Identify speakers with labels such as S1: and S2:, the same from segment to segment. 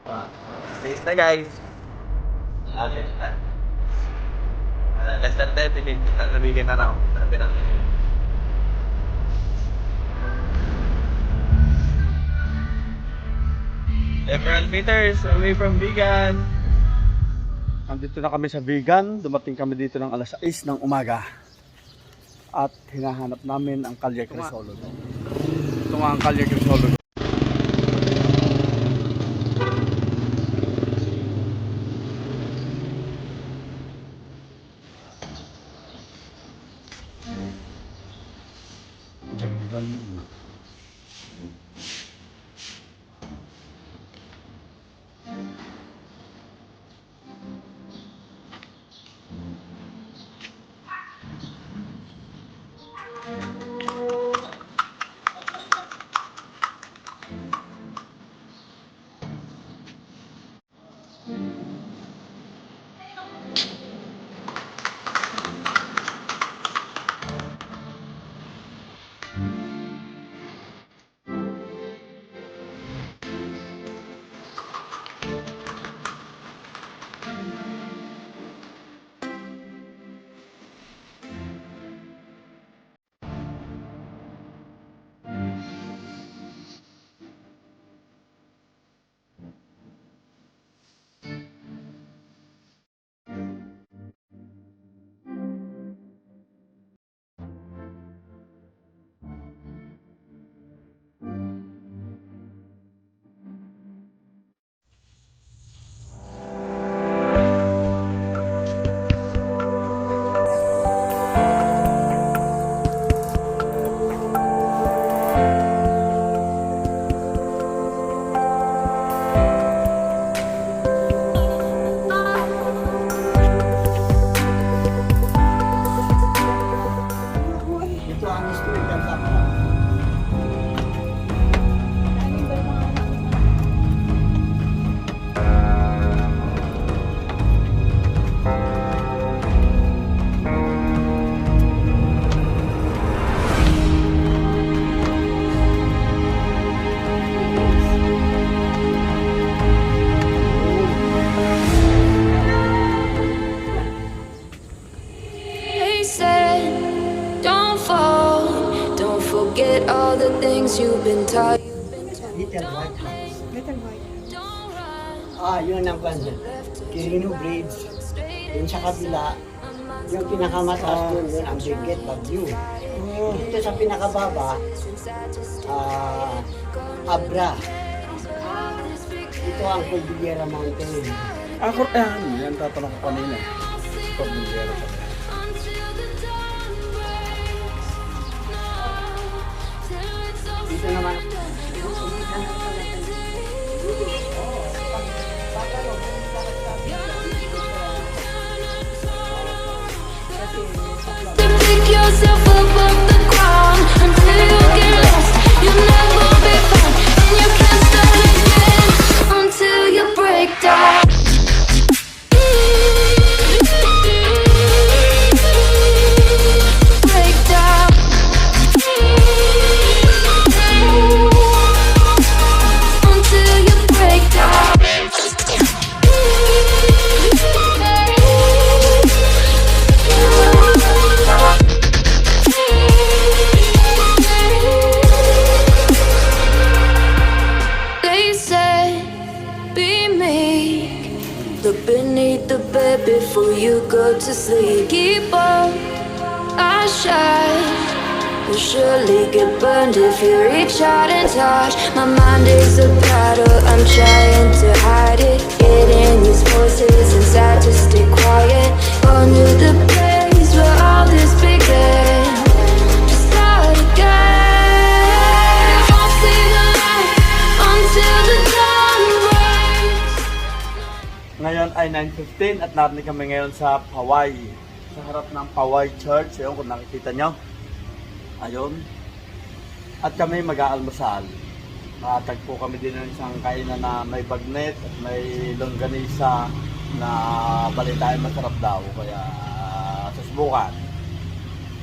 S1: Base na guys. Okay. Less than 30 minutes. Nabigyan na lang. Sabi na. Several meters away from Bigan.
S2: Nandito na kami sa Vigan. Dumating kami dito ng alas 6 ng umaga. At hinahanap namin ang Calle Crisolog. Ito nga ang Calle Crisolog.
S3: They said, don't fall, don't forget all the things you've been taught.
S4: Little White House.
S5: Little White.
S3: Don't run,
S4: Ah, yun ang banda. Quirino Bridge. Yun sa kabila, yung pinakamataas doon, yun ang Benguet Bagyo. Dito sa pinakababa, Abra. Ito ang Cordillera Mountain.
S2: Ako, yan tatanong ko kanina. Cordillera sa
S3: until the dawn breaks. No, till it's all
S4: Dito naman,
S3: to pick yourself up off the ground until you get lost. You'll never be found, and you can't start again until you break down. Break down. Until you break down. They say, be meek. Look beneath the bed before you go to sleep. Keep on, I shine. You'll surely get burned if you reach out and touch. My mind is a battle, I'm trying to hide it. Getting these voices inside to stay quiet. On to the place where all this began. To start again. Won't see the light until the dawn breaks.
S2: Ngayon ay 9:15 at narinig kami ngayon sa Poway. Sa harap ng Poway Church. Ayun kung nakikita nyo. Ayun. At kami mag-aalmusal. Nakatagpo kami din ng isang kainan na may bagnet at may longganisa na balitaan masarap daw. Kaya susubukan.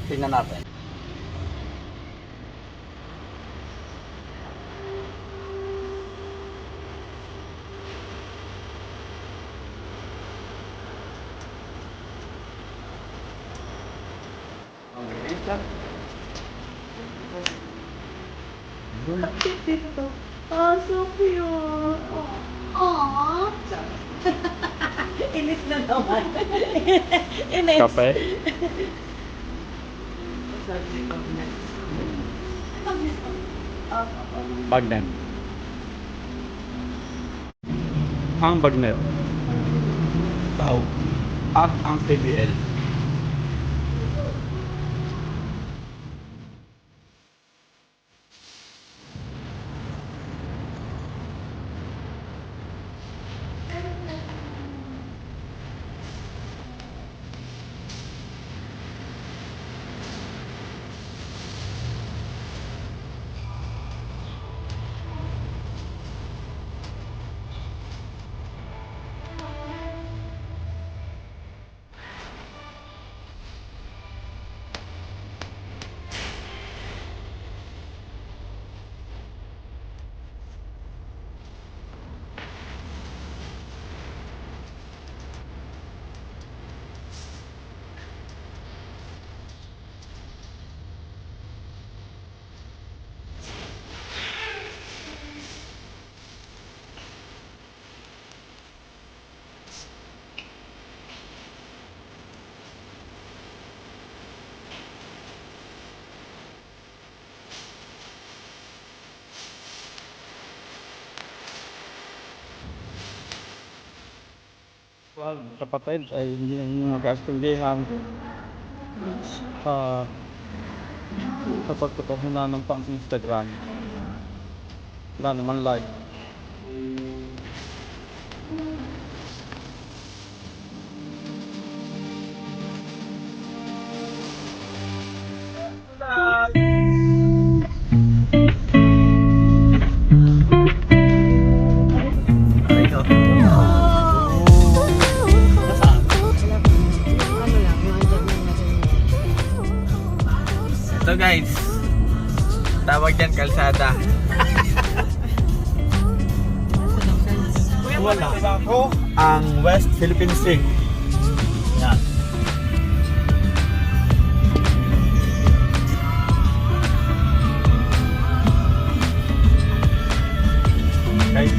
S2: Tingnan natin.
S5: Oh, so cute. Aww. Inis na naman. Inis.
S2: Kape? Bagnet. Ang bagnet. Tao. At ang TBL. Well, kapatid ay hindi na mag-askuldihan kapag tutuhin na ng pang Instagram. Wala naman like.
S1: Ito guys, tawag dyan kalsada.
S2: Wala ako ang West Philippine Sea. Yan. Guys.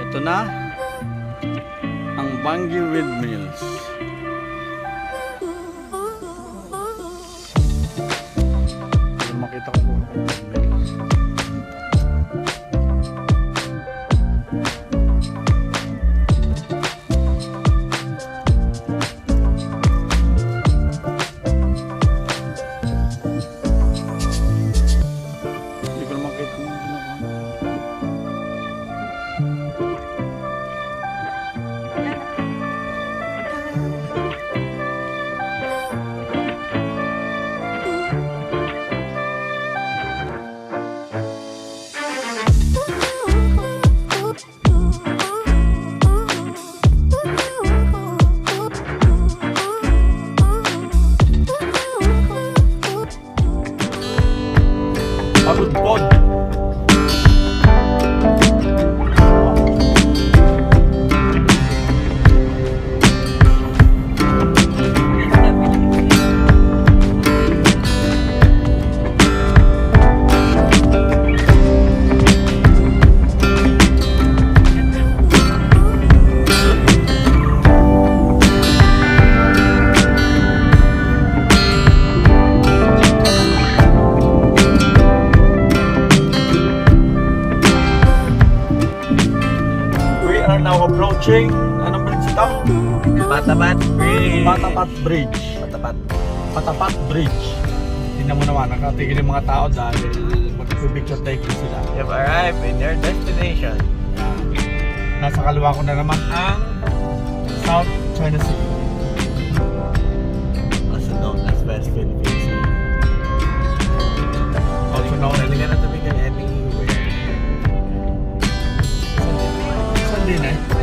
S2: Ito na ang Bangi Windmills. Makita ko windmills. Hindi ko naman makita yung ginagawa. Pagod pod. We are now approaching, anong bridge ito?
S1: Patapat Bridge.
S2: Patapat Bridge.
S1: Patapat.
S2: Patapat Bridge. Tingnan mo naman, nakatigil yung mga tao dahil mag-picture taking sila.
S1: You've arrived in your destination.
S2: Yan. Nasa kaliwa ko na naman ang South China Sea.
S1: Also known as West Philippine Sea.
S2: Also known as
S1: Pwede ka na tumigil anywhere.
S2: Saan din eh?